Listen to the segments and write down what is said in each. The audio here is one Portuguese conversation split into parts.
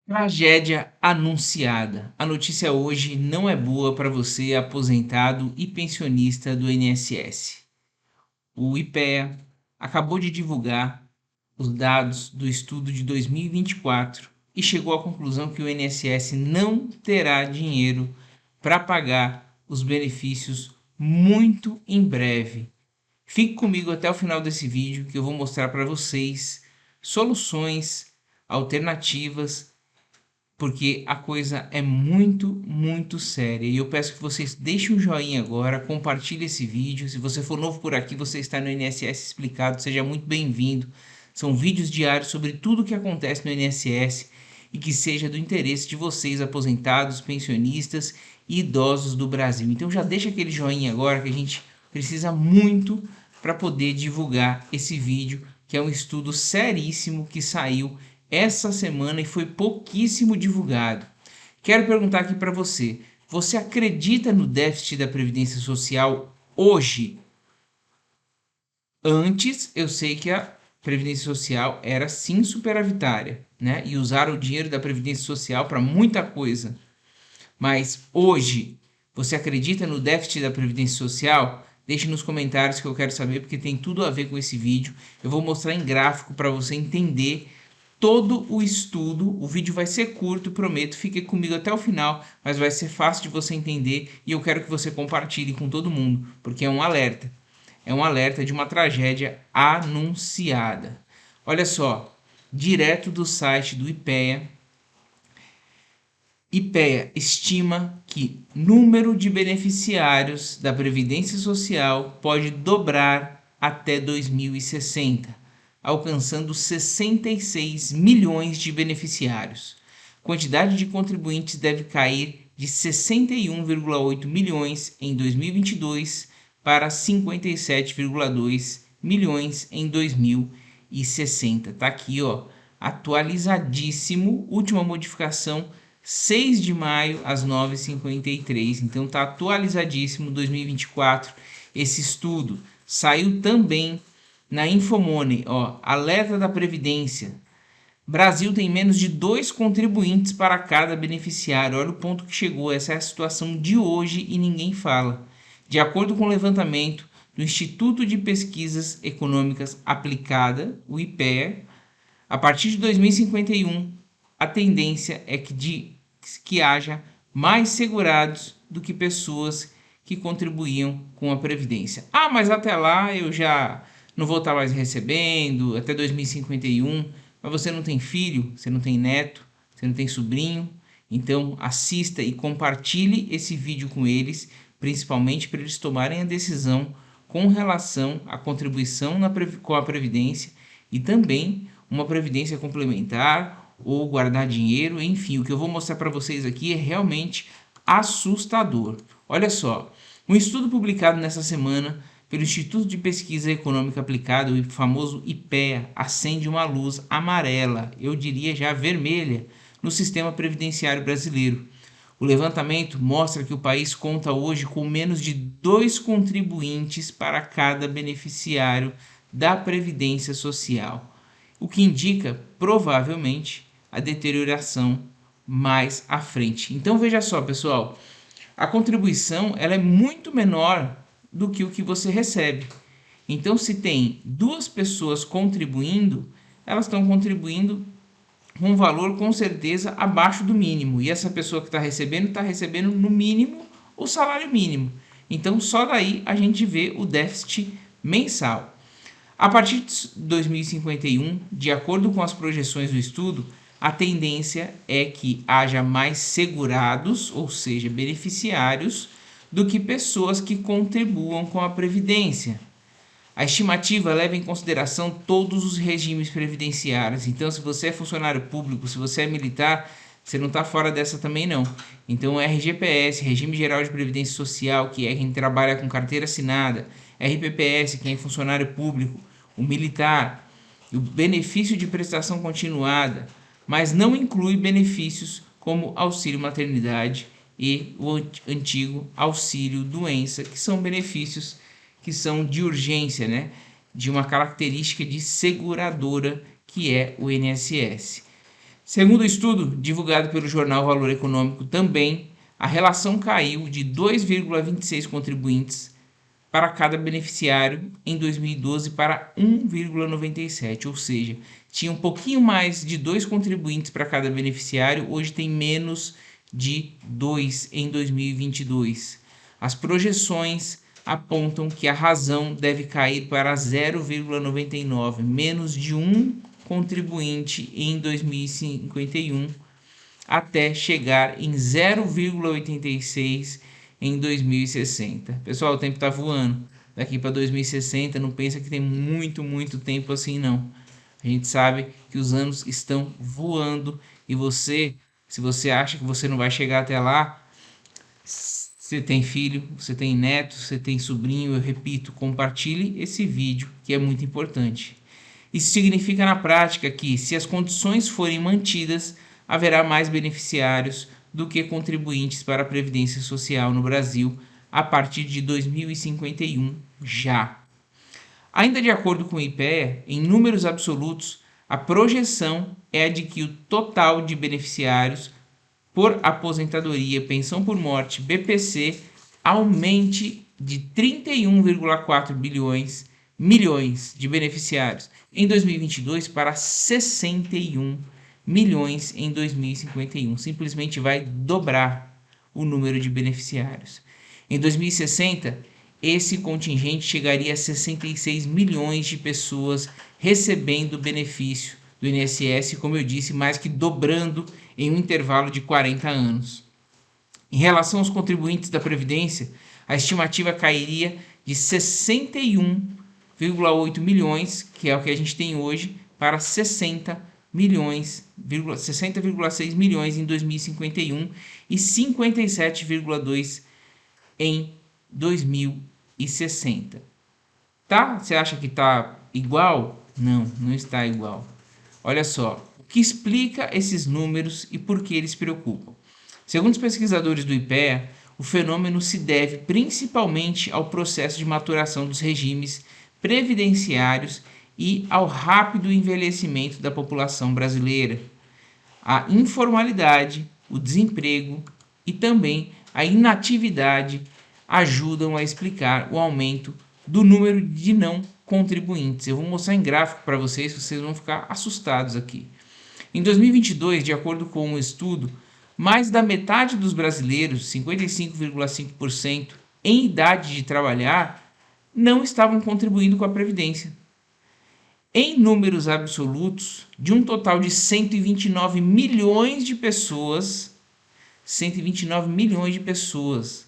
Tragédia anunciada. A notícia hoje não é boa para você, aposentado e pensionista do INSS. O IPEA acabou de divulgar os dados do estudo de 2024 e chegou à conclusão que o INSS não terá dinheiro para pagar os benefícios muito em breve. Fique comigo até o final desse vídeo que eu vou mostrar para vocês soluções alternativas, porque a coisa é muito séria. E eu peço que vocês deixem um joinha agora, compartilhem esse vídeo. Se você for novo por aqui, você está no INSS Explicado, seja muito bem-vindo. São vídeos diários sobre tudo o que acontece no INSS e que seja do interesse de vocês, aposentados, pensionistas e idosos do Brasil. Então já deixa aquele joinha agora, que a gente precisa muito para poder divulgar esse vídeo, que é um estudo seríssimo que saiu essa semana e foi pouquíssimo divulgado. Quero perguntar aqui para você: você acredita no déficit da Previdência Social hoje? Antes, eu sei que a Previdência Social era sim superavitária, né? E usaram o dinheiro da Previdência Social para muita coisa. Mas hoje, você acredita no déficit da Previdência Social? Deixe nos comentários que eu quero saber, porque tem tudo a ver com esse vídeo. Eu vou mostrar em gráfico para você entender todo o estudo. O vídeo vai ser curto, prometo, fique comigo até o final, mas vai ser fácil de você entender e eu quero que você compartilhe com todo mundo, porque é um alerta. É um alerta de uma tragédia anunciada. Olha só, direto do site do IPEA. IPEA estima que número de beneficiários da Previdência Social pode dobrar até 2060, alcançando 66 milhões de beneficiários. Quantidade de contribuintes deve cair de 61,8 milhões em 2022 para 57,2 milhões em 2060. Tá aqui, ó, atualizadíssimo, última modificação 6 de maio às 9h53, então tá atualizadíssimo 2024 esse estudo. Saiu também na Infomoney, ó, alerta da Previdência. Brasil tem menos de 2 contribuintes para cada beneficiário. Olha o ponto que chegou, essa é a situação de hoje e ninguém fala. De acordo com o levantamento do Instituto de Pesquisas Econômicas Aplicada, o IPEA, a partir de 2051, a tendência é que haja mais segurados do que pessoas que contribuíam com a Previdência. Ah, mas até lá eu já não vou estar mais recebendo, até 2051. Mas você não tem filho, você não tem neto, você não tem sobrinho. Então assista e compartilhe esse vídeo com eles, principalmente para eles tomarem a decisão com relação à contribuição com a Previdência e também uma Previdência complementar ou guardar dinheiro, enfim. O que eu vou mostrar para vocês aqui é realmente assustador. Olha só, um estudo publicado nessa semana pelo Instituto de Pesquisa Econômica Aplicada, o famoso IPEA, acende uma luz amarela, eu diria já vermelha, no sistema previdenciário brasileiro. O levantamento mostra que o país conta hoje com menos de 2 contribuintes para cada beneficiário da Previdência Social, o que indica, provavelmente, a deterioração mais à frente. Então veja só, pessoal, a contribuição ela é muito menor do que o que você recebe. Então, se tem 2 pessoas contribuindo, elas estão contribuindo com um valor com certeza abaixo do mínimo. E essa pessoa que está recebendo no mínimo o salário mínimo. Então, só daí a gente vê o déficit mensal. A partir de 2051, de acordo com as projeções do estudo, a tendência é que haja mais segurados, ou seja, beneficiários, do que pessoas que contribuam com a Previdência. A estimativa leva em consideração todos os regimes previdenciários. Então, se você é funcionário público, se você é militar, você não está fora dessa também não. Então, RGPS, Regime Geral de Previdência Social, que é quem trabalha com carteira assinada, RPPS, quem é funcionário público, o militar, o benefício de prestação continuada, mas não inclui benefícios como auxílio maternidade e o antigo auxílio doença, que são benefícios que são de urgência, né? De uma característica de seguradora que é o INSS. Segundo o estudo divulgado pelo jornal Valor Econômico também, a relação caiu de 2,26 contribuintes para cada beneficiário em 2012 para 1,97, ou seja, tinha um pouquinho mais de 2 contribuintes para cada beneficiário, hoje tem menos de 2 em 2022. As projeções apontam que a razão deve cair para 0,99, menos de um contribuinte em 2051, até chegar em 0,86 em 2060. Pessoal, o tempo está voando. Daqui para 2060, não pensa que tem muito tempo assim, não. A gente sabe que os anos estão voando e você, se você acha que você não vai chegar até lá, você tem filho, você tem neto, você tem sobrinho, eu repito, compartilhe esse vídeo que é muito importante. Isso significa na prática que, se as condições forem mantidas, haverá mais beneficiários do que contribuintes para a Previdência Social no Brasil a partir de 2051 já. Ainda de acordo com o IPEA, em números absolutos, a projeção é a de que o total de beneficiários por aposentadoria, pensão por morte, BPC, aumente de 31,4 milhões de beneficiários em 2022 para 61 milhões em 2051. Simplesmente vai dobrar o número de beneficiários. Em 2060, esse contingente chegaria a 66 milhões de pessoas recebendo benefício do INSS, como eu disse, mais que dobrando em um intervalo de 40 anos. Em relação aos contribuintes da Previdência, a estimativa cairia de 61,8 milhões, que é o que a gente tem hoje, para 60,6 milhões em 2051 e 57,2 em 2060. Tá? Você acha que está igual? Não, não está igual. Olha só, o que explica esses números e por que eles preocupam? Segundo os pesquisadores do IPEA, o fenômeno se deve principalmente ao processo de maturação dos regimes previdenciários e ao rápido envelhecimento da população brasileira. A informalidade, o desemprego e também a inatividade ajudam a explicar o aumento do número de não contribuintes. Eu vou mostrar em gráfico para vocês vão ficar assustados aqui. Em 2022, de acordo com um estudo, mais da metade dos brasileiros, 55,5%, em idade de trabalhar, não estavam contribuindo com a Previdência. Em números absolutos, de um total de 129 milhões de pessoas, 129 milhões de pessoas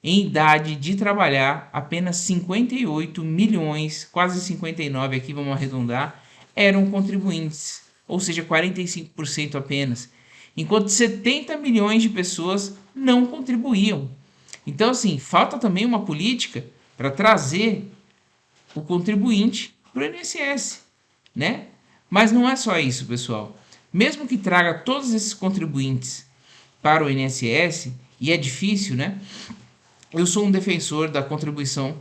em idade de trabalhar, apenas 58 milhões, quase 59 aqui, vamos arredondar, eram contribuintes, ou seja, 45% apenas, enquanto 70 milhões de pessoas não contribuíam. Então, assim, falta também uma política para trazer o contribuinte para o INSS, né? Mas não é só isso, pessoal. Mesmo que traga todos esses contribuintes para o INSS, e é difícil, né? Eu sou um defensor da contribuição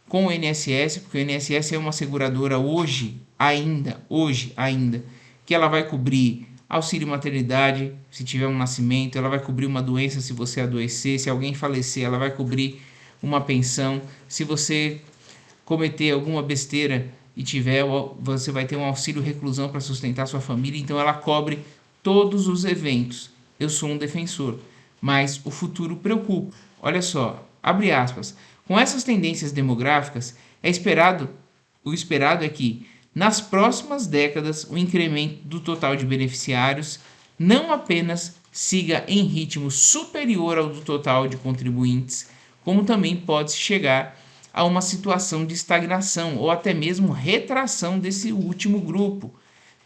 com o INSS, porque o INSS é uma seguradora hoje ainda, que ela vai cobrir auxílio maternidade, se tiver um nascimento, ela vai cobrir uma doença se você adoecer, se alguém falecer, ela vai cobrir uma pensão, se você cometer alguma besteira e tiver, você vai ter um auxílio reclusão para sustentar sua família, então ela cobre todos os eventos. Eu sou um defensor, mas o futuro preocupa. Olha só, abre aspas, com essas tendências demográficas, o esperado é que, nas próximas décadas, o incremento do total de beneficiários não apenas siga em ritmo superior ao do total de contribuintes, como também pode chegar a uma situação de estagnação ou até mesmo retração desse último grupo,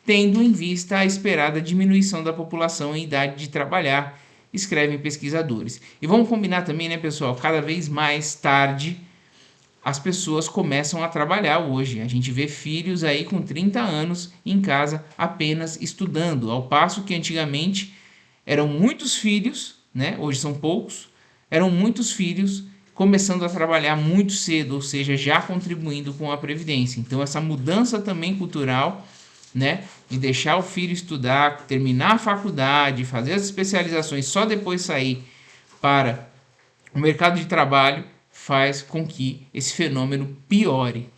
tendo em vista a esperada diminuição da população em idade de trabalhar, escrevem pesquisadores. E vamos combinar também, né, pessoal? Cada vez mais tarde as pessoas começam a trabalhar hoje. A gente vê filhos aí com 30 anos em casa apenas estudando, ao passo que antigamente eram muitos filhos, né? Hoje são poucos, eram muitos filhos começando a trabalhar muito cedo, ou seja, já contribuindo com a Previdência. Então essa mudança também cultural né, de deixar o filho estudar, terminar a faculdade, fazer as especializações, só depois sair para o mercado de trabalho, faz com que esse fenômeno piore.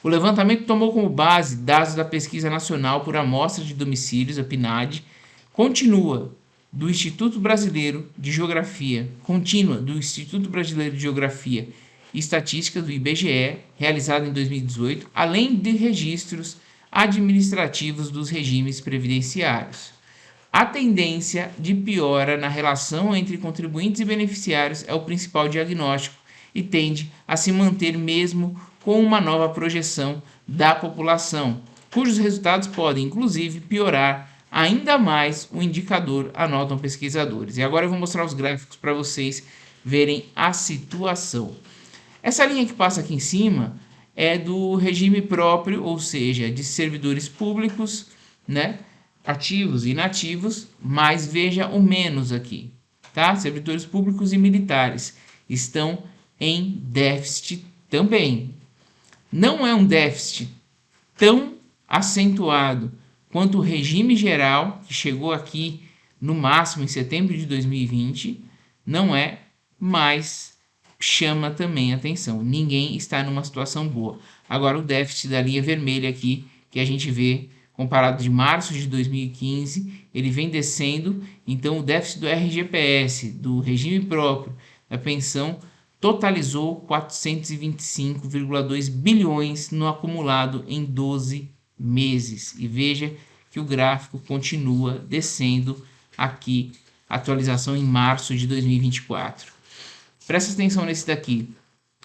O levantamento tomou como base dados da Pesquisa Nacional por Amostra de Domicílios, a PNAD, contínua do Instituto Brasileiro de Geografia e Estatística do IBGE, realizada em 2018, além de registros administrativos dos regimes previdenciários. A tendência de piora na relação entre contribuintes e beneficiários é o principal diagnóstico e tende a se manter mesmo com uma nova projeção da população, cujos resultados podem, inclusive, piorar ainda mais o indicador, anotam pesquisadores. E agora eu vou mostrar os gráficos para vocês verem a situação. Essa linha que passa aqui em cima é do regime próprio, ou seja, de servidores públicos, né, ativos e inativos, mas veja o menos aqui, tá? Servidores públicos e militares estão em déficit também. Não é um déficit tão acentuado quanto o regime geral, que chegou aqui no máximo em setembro de 2020, não é, mas chama também atenção. Ninguém está numa situação boa. Agora o déficit da linha vermelha aqui, que a gente vê comparado de março de 2015, ele vem descendo, então o déficit do RGPS, do regime próprio, da pensão, totalizou 425,2 bilhões no acumulado em 12 meses. E veja que o gráfico continua descendo aqui, atualização em março de 2024. Presta atenção nesse daqui.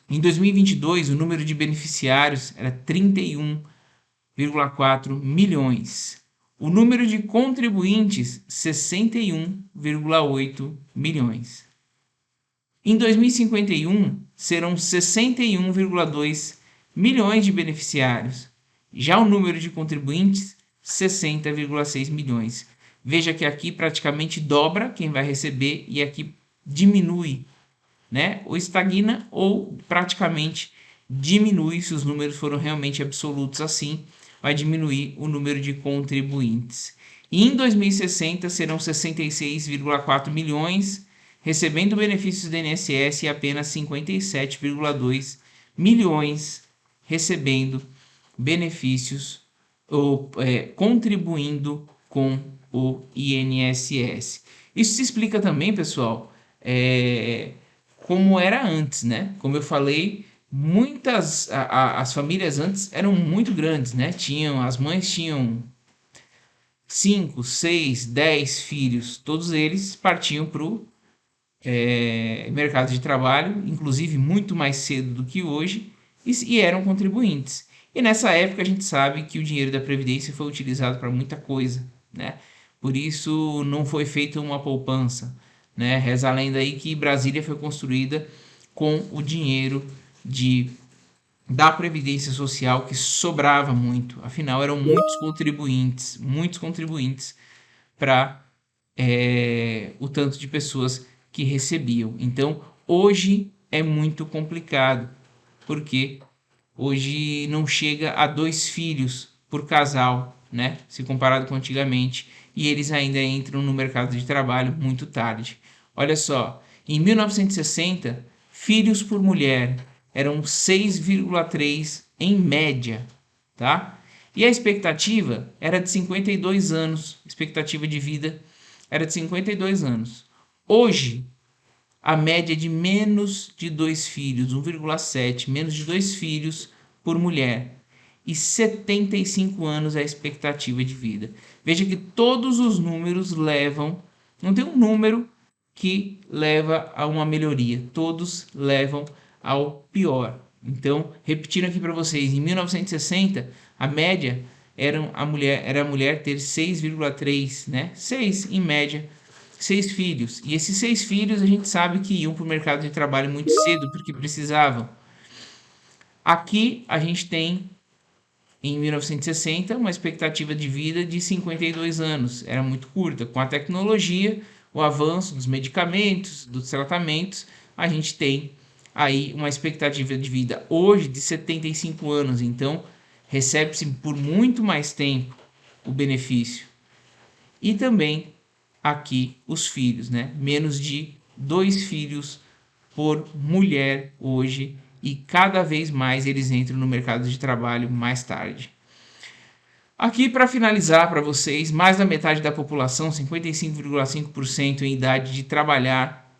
Em 2022, o número de beneficiários era 31,4 milhões. O número de contribuintes, 61,8 milhões. Em 2051, serão 61,2 milhões de beneficiários. Já o número de contribuintes, 60,6 milhões. Veja que aqui praticamente dobra quem vai receber e aqui diminui, né? Ou estagna ou praticamente diminui, se os números foram realmente absolutos assim, vai diminuir o número de contribuintes. E em 2060 serão 66,4 milhões recebendo benefícios do INSS e apenas 57,2 milhões recebendo benefícios ou contribuindo com o INSS. Isso se explica também, pessoal, como era antes, né? Como eu falei, as famílias antes eram muito grandes, né? As mães tinham 5, 6, 10 filhos, todos eles partiam para o mercado de trabalho, inclusive muito mais cedo do que hoje, e eram contribuintes. E nessa época a gente sabe que o dinheiro da Previdência foi utilizado para muita coisa, né? Por isso não foi feita uma poupança, né? Reza a lenda aí que Brasília foi construída com o dinheiro da Previdência Social que sobrava muito. Afinal, eram muitos contribuintes para o tanto de pessoas que recebiam. Então, hoje é muito complicado, porque hoje não chega a 2 filhos por casal, né? Se comparado com antigamente, e eles ainda entram no mercado de trabalho muito tarde. Olha só, em 1960, filhos por mulher eram 6,3 em média, tá? E a expectativa era de 52 anos, expectativa de vida era de 52 anos. Hoje, a média é de menos de 2 filhos, 1,7, menos de 2 filhos por mulher. E 75 anos é a expectativa de vida. Veja que todos os números levam, não tem um número que leva a uma melhoria, todos levam ao pior. Então, repetindo aqui para vocês, em 1960, a média era a mulher ter 6,3, né? 6 em média, 6 filhos. E esses 6 filhos a gente sabe que iam para o mercado de trabalho muito cedo, porque precisavam. Aqui a gente tem, em 1960, uma expectativa de vida de 52 anos. Era muito curta. Com a tecnologia, o avanço dos medicamentos, dos tratamentos, a gente tem aí uma expectativa de vida hoje de 75 anos. Então, recebe-se por muito mais tempo, o benefício. E também aqui os filhos, né? Menos de 2 filhos por mulher hoje, e cada vez mais eles entram no mercado de trabalho mais tarde. Aqui, para finalizar para vocês, mais da metade da população, 55,5% em idade de trabalhar,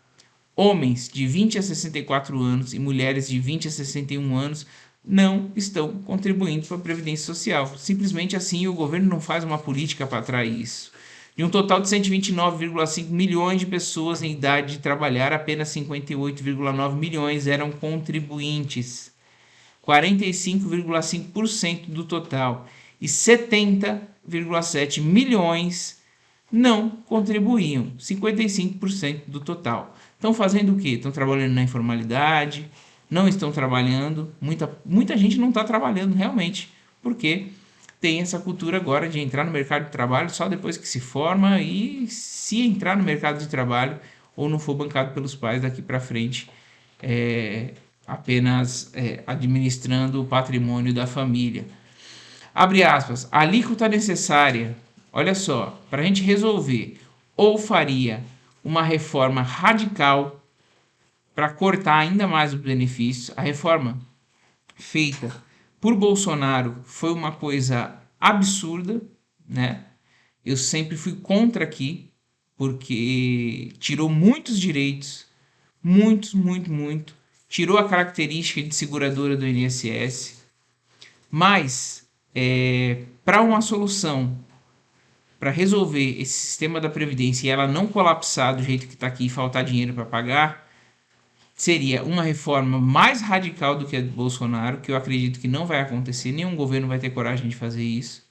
homens de 20 a 64 anos e mulheres de 20 a 61 anos não estão contribuindo para a Previdência Social. Simplesmente assim, o governo não faz uma política para atrair isso. De um total de 129,5 milhões de pessoas em idade de trabalhar, apenas 58,9 milhões eram contribuintes. 45,5% do total. E 70,7 milhões não contribuíam. 55% do total. Estão fazendo o quê? Estão trabalhando na informalidade, não estão trabalhando. Muita gente não está trabalhando realmente, porque tem essa cultura agora de entrar no mercado de trabalho só depois que se forma, e se entrar no mercado de trabalho ou não for bancado pelos pais daqui para frente, apenas administrando o patrimônio da família. Abre aspas, a alíquota necessária, olha só, para a gente resolver, ou faria uma reforma radical para cortar ainda mais os benefícios. A reforma feita por Bolsonaro foi uma coisa absurda, né? Eu sempre fui contra aqui, porque tirou muitos direitos, muito, tirou a característica de seguradora do INSS, mas para uma solução, para resolver esse sistema da Previdência e ela não colapsar do jeito que está aqui e faltar dinheiro para pagar, seria uma reforma mais radical do que a do Bolsonaro, que eu acredito que não vai acontecer, nenhum governo vai ter coragem de fazer isso,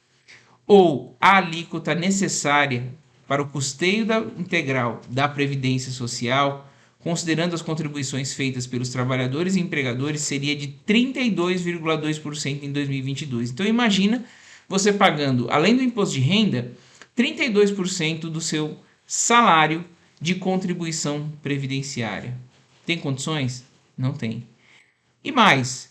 ou a alíquota necessária para o custeio integral da Previdência Social, considerando as contribuições feitas pelos trabalhadores e empregadores, seria de 32,2% em 2022. Então imagina você pagando, além do imposto de renda, 32% do seu salário de contribuição previdenciária. Tem condições? Não tem. E mais,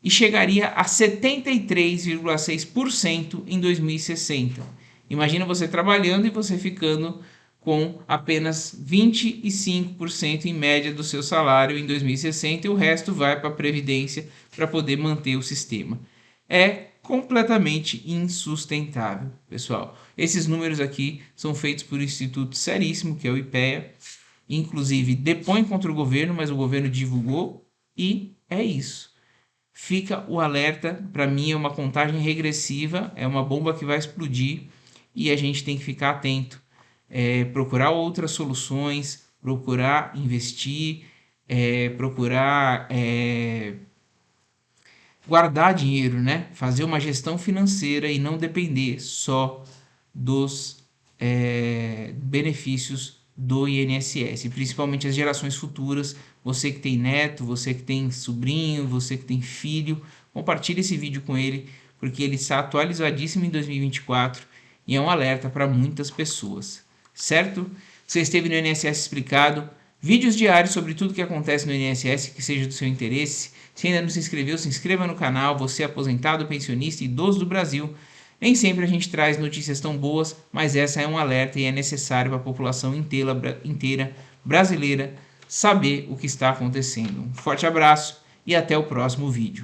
e chegaria a 73,6% em 2060. Imagina você trabalhando e você ficando com apenas 25% em média do seu salário em 2060 e o resto vai para a Previdência para poder manter o sistema. É completamente insustentável, pessoal. Esses números aqui são feitos por um instituto seríssimo, que é o IPEA, inclusive depõe contra o governo, mas o governo divulgou e é isso. Fica o alerta, para mim é uma contagem regressiva, é uma bomba que vai explodir e a gente tem que ficar atento, procurar outras soluções, procurar investir, procurar guardar dinheiro, né? Fazer uma gestão financeira e não depender só dos benefícios do INSS, principalmente as gerações futuras. Você que tem neto, você que tem sobrinho, você que tem filho, compartilhe esse vídeo com ele, porque ele está atualizadíssimo em 2024 e é um alerta para muitas pessoas, certo? Você esteve no INSS Explicado, vídeos diários sobre tudo que acontece no INSS que seja do seu interesse. Se ainda não se inscreveu, se inscreva no canal. Você é aposentado, pensionista, idoso do Brasil. Nem sempre a gente traz notícias tão boas, mas essa é um alerta e é necessário para a população inteira brasileira saber o que está acontecendo. Um forte abraço e até o próximo vídeo.